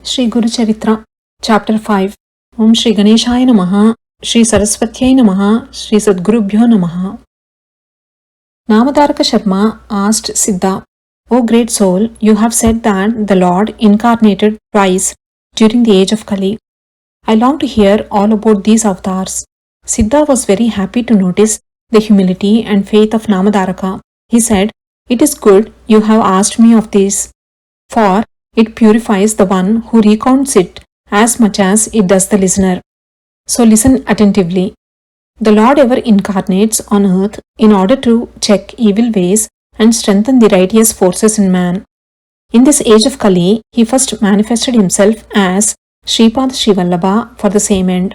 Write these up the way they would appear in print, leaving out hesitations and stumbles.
Shri GuruCharitra, Chapter 5. Om Shri Ganeshaya Namaha, Shri Saraswatyai Namaha, Shri Sadgurubhyo Namaha. Namadaraka Sharma asked Siddha, O great soul, you have said that the Lord incarnated twice during the age of Kali. I long to hear all about these avatars. Siddha was very happy to notice the humility and faith of Namadaraka. He said, It is good you have asked me of this, for it purifies the one who recounts it as much as it does the listener. So listen attentively. The Lord ever incarnates on earth in order to check evil ways and strengthen the righteous forces in man. In this age of Kali, he first manifested himself as Shripad Srivallabha for the same end.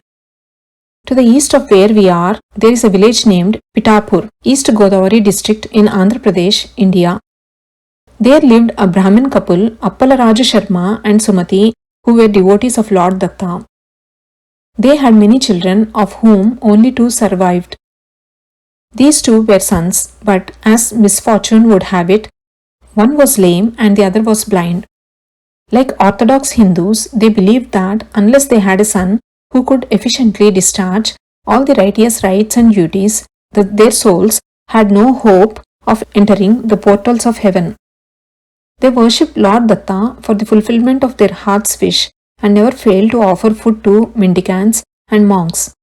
To the east of where we are, there is a village named Pitapur, East Godavari district in Andhra Pradesh, India. There lived a Brahmin couple, Appalaraju Sharma and Sumati, who were devotees of Lord Datta. They had many children, of whom only 2 survived. These 2 were sons, but as misfortune would have it, one was lame and the other was blind. Like orthodox Hindus, they believed that unless they had a son who could efficiently discharge all the righteous rites and duties, their souls had no hope of entering the portals of heaven. They worshipped Lord Datta for the fulfillment of their heart's wish and never failed to offer food to mendicants and monks.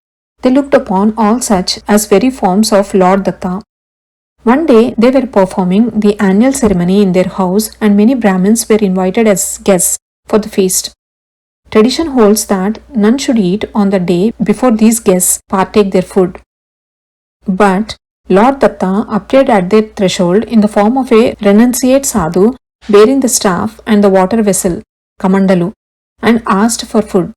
They looked upon all such as very forms of Lord Datta. One day they were performing the annual ceremony in their house and many Brahmins were invited as guests for the feast. Tradition holds that none should eat on the day before these guests partake their food. But Lord Datta appeared at their threshold in the form of a renunciate sadhu bearing the staff and the water vessel, Kamandalu, and asked for food.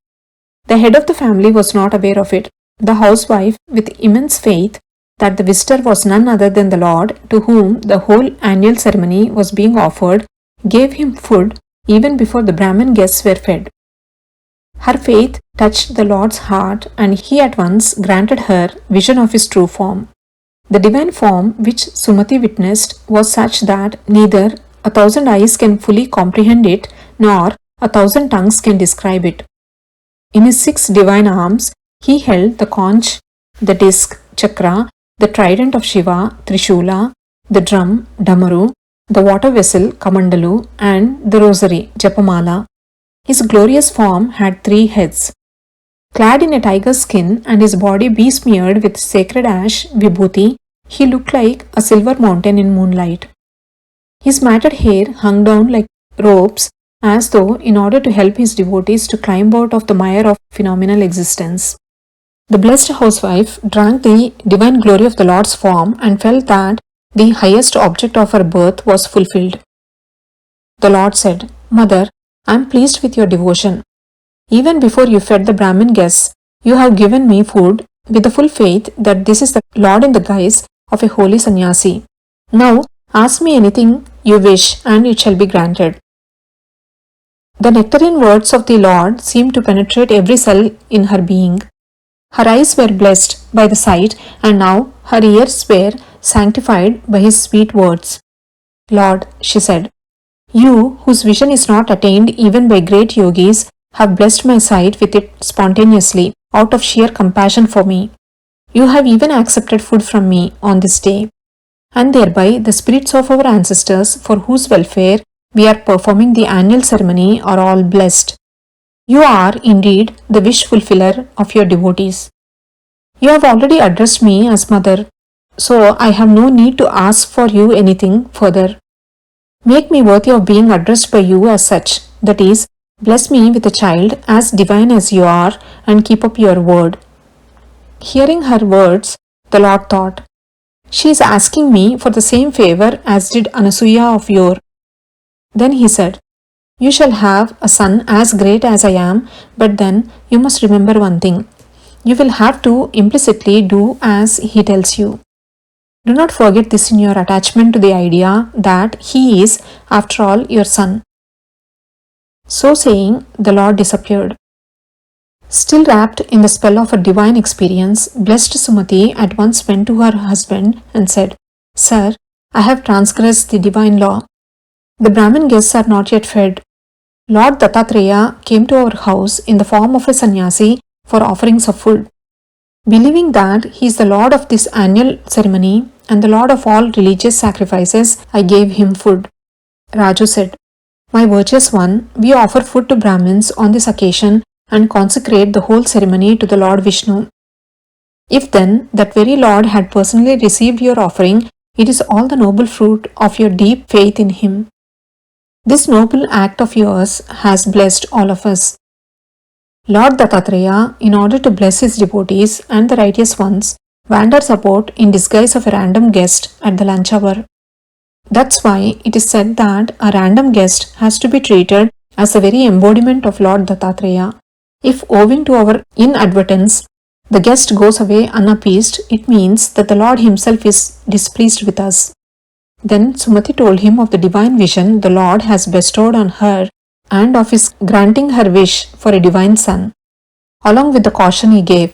The head of the family was not aware of it. The housewife, with immense faith that the visitor was none other than the Lord, to whom the whole annual ceremony was being offered, gave him food even before the Brahmin guests were fed. Her faith touched the Lord's heart and he at once granted her vision of his true form. The divine form which Sumati witnessed was such that neither 1,000 eyes can fully comprehend it, nor 1,000 tongues can describe it. In his 6 divine arms, he held the conch, the disc, chakra, the trident of Shiva, Trishula, the drum, Damaru, the water vessel, Kamandalu, and the rosary, Japamala. His glorious form had 3 heads. Clad in a tiger's skin and his body besmeared with sacred ash, Vibhuti, he looked like a silver mountain in moonlight. His matted hair hung down like ropes as though in order to help his devotees to climb out of the mire of phenomenal existence. The blessed housewife drank the divine glory of the Lord's form and felt that the highest object of her birth was fulfilled. The Lord said, Mother, I am pleased with your devotion. Even before you fed the Brahmin guests, you have given me food with the full faith that this is the Lord in the guise of a holy sannyasi. Now, ask me anything you wish and it shall be granted. The nectarine words of the Lord seemed to penetrate every cell in her being. Her eyes were blessed by the sight and now her ears were sanctified by his sweet words. Lord, she said, you whose vision is not attained even by great yogis have blessed my sight with it spontaneously out of sheer compassion for me. You have even accepted food from me on this day. And thereby the spirits of our ancestors for whose welfare we are performing the annual ceremony are all blessed. You are indeed the wish fulfiller of your devotees. You have already addressed me as mother, so I have no need to ask for you anything further. Make me worthy of being addressed by you as such, that is, bless me with a child as divine as you are and keep up your word. Hearing her words, the Lord thought, she is asking me for the same favor as did Anasuya of yore. Then he said, you shall have a son as great as I am, but then you must remember one thing. You will have to implicitly do as he tells you. Do not forget this in your attachment to the idea that he is, after all, your son. So saying, the Lord disappeared. Still wrapped in the spell of a divine experience, blessed Sumati at once went to her husband and said, Sir, I have transgressed the divine law. The Brahmin guests are not yet fed. Lord Dattatreya came to our house in the form of a sannyasi for offerings of food. Believing that he is the Lord of this annual ceremony and the Lord of all religious sacrifices, I gave him food. Raju said, My virtuous one, we offer food to Brahmins on this occasion and consecrate the whole ceremony to the Lord Vishnu. If then that very Lord had personally received your offering, it is all the noble fruit of your deep faith in him. This noble act of yours has blessed all of us. Lord Dattatreya, in order to bless his devotees and the righteous ones, wanders about in disguise of a random guest at the lunch hour. That's why it is said that a random guest has to be treated as the very embodiment of Lord Dattatreya. If owing to our inadvertence, the guest goes away unappeased, it means that the Lord himself is displeased with us. Then Sumati told him of the divine vision the Lord has bestowed on her and of his granting her wish for a divine son, along with the caution he gave.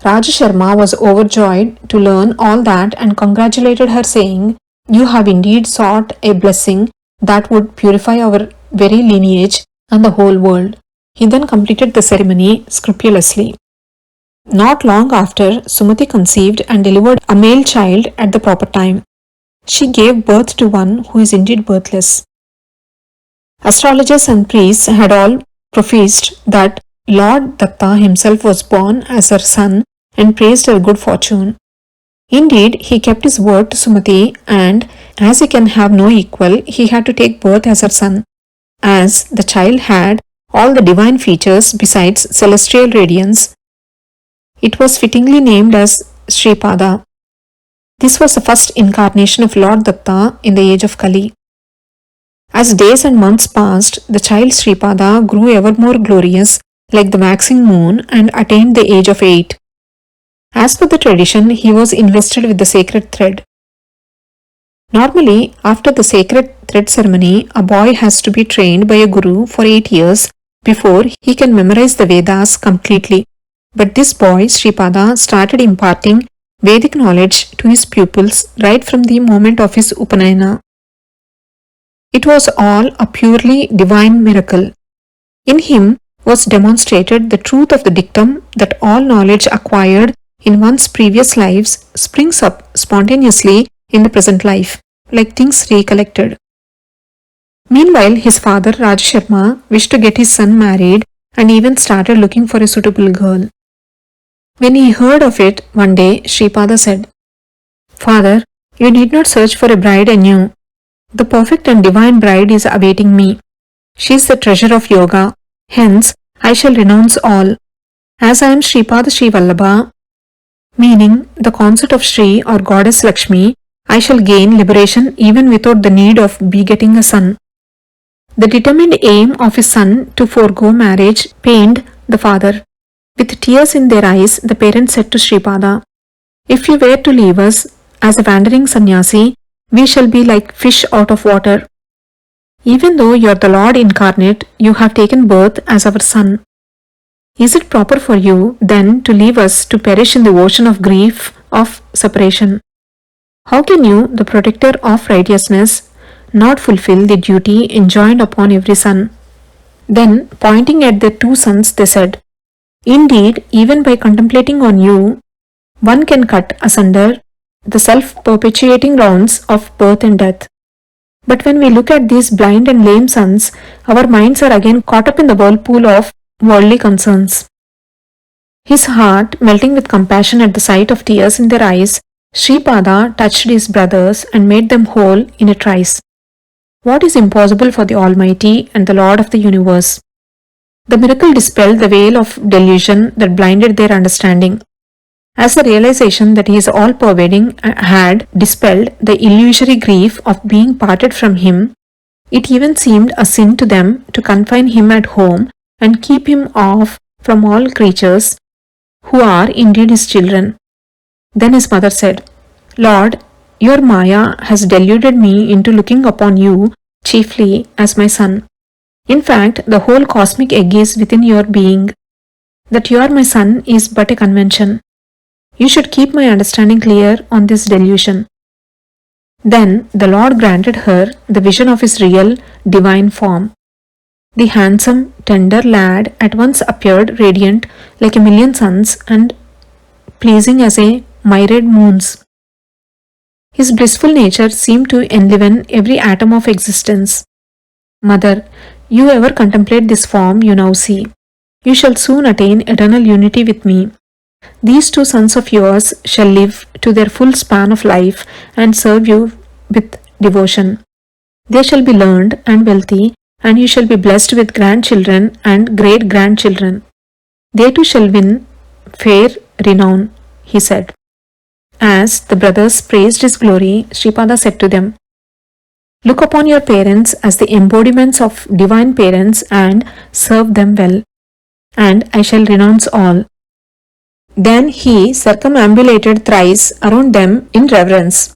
Raj Sharma was overjoyed to learn all that and congratulated her, saying, You have indeed sought a blessing that would purify our very lineage and the whole world. He then completed the ceremony scrupulously. Not long after, Sumati conceived and delivered a male child at the proper time. She gave birth to one who is indeed birthless. Astrologers and priests had all professed that Lord Datta himself was born as her son and praised her good fortune. Indeed, he kept his word to Sumati, and as he can have no equal, he had to take birth as her son, as the child had all the divine features besides celestial radiance. It was fittingly named as Sripada. This was the first incarnation of Lord Datta in the age of Kali. As days and months passed, the child Sripada grew ever more glorious like the waxing moon and attained the age of 8. As per the tradition, he was invested with the sacred thread. Normally, after the sacred thread ceremony, a boy has to be trained by a guru for 8 years before he can memorize the Vedas completely. But this boy, Sripada, started imparting Vedic knowledge to his pupils right from the moment of his Upanayana. It was all a purely divine miracle. In him was demonstrated the truth of the dictum that all knowledge acquired in one's previous lives springs up spontaneously in the present life, like things recollected. Meanwhile, his father, Raj Sharma, wished to get his son married and even started looking for a suitable girl. When he heard of it, one day, Sripada said, Father, you need not search for a bride anew. The perfect and divine bride is awaiting me. She is the treasure of yoga. Hence, I shall renounce all. As I am Sripada Sri Vallabha, meaning the consort of Sri or Goddess Lakshmi, I shall gain liberation even without the need of begetting a son. The determined aim of his son to forego marriage pained the father. With tears in their eyes, the parents said to Sripada, If you were to leave us as a wandering sannyasi, we shall be like fish out of water. Even though you are the Lord incarnate, you have taken birth as our son. Is it proper for you, then, to leave us to perish in the ocean of grief of separation? How can you, the protector of righteousness, not fulfill the duty enjoined upon every son? Then, pointing at their 2 sons, they said, Indeed, even by contemplating on you, one can cut asunder the self-perpetuating rounds of birth and death. But when we look at these blind and lame sons, our minds are again caught up in the whirlpool of worldly concerns. His heart, melting with compassion at the sight of tears in their eyes, Sripada touched his brothers and made them whole in a trice. What is impossible for the Almighty and the Lord of the universe? The miracle dispelled the veil of delusion that blinded their understanding. As the realization that he is all-pervading had dispelled the illusory grief of being parted from him, it even seemed a sin to them to confine him at home and keep him off from all creatures who are indeed his children. Then his mother said, Lord, your Maya has deluded me into looking upon you chiefly as my son. In fact, the whole cosmic egg is within your being. That you are my son is but a convention. You should keep my understanding clear on this delusion. Then the Lord granted her the vision of his real, divine form. The handsome, tender lad at once appeared radiant like a million suns and pleasing as a myriad moons. His blissful nature seemed to enliven every atom of existence. Mother, you ever contemplate this form you now see? You shall soon attain eternal unity with me. These two sons of yours shall live to their full span of life and serve you with devotion. They shall be learned and wealthy, and you shall be blessed with grandchildren and great grandchildren. They too shall win fair renown, he said. As the brothers praised his glory, Sripada said to them, Look upon your parents as the embodiments of divine parents and serve them well, and I shall renounce all. Then he circumambulated thrice around them in reverence.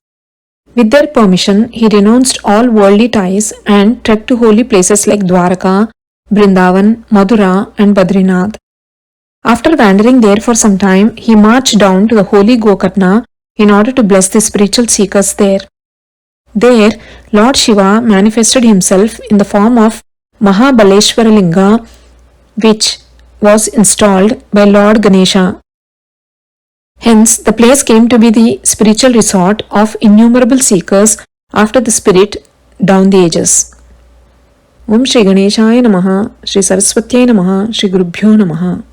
With their permission, he renounced all worldly ties and trekked to holy places like Dwaraka, Brindavan, Madura, and Badrinath. After wandering there for some time, he marched down to the holy Gokarna in order to bless the spiritual seekers there. There, Lord Shiva manifested himself in the form of Mahabaleshwara Linga, which was installed by Lord Ganesha. Hence, the place came to be the spiritual resort of innumerable seekers after the spirit down the ages. Om Shri Ganeshaya Namaha, Shri Saraswatyai Namaha, Shri Gurubhyo Namaha.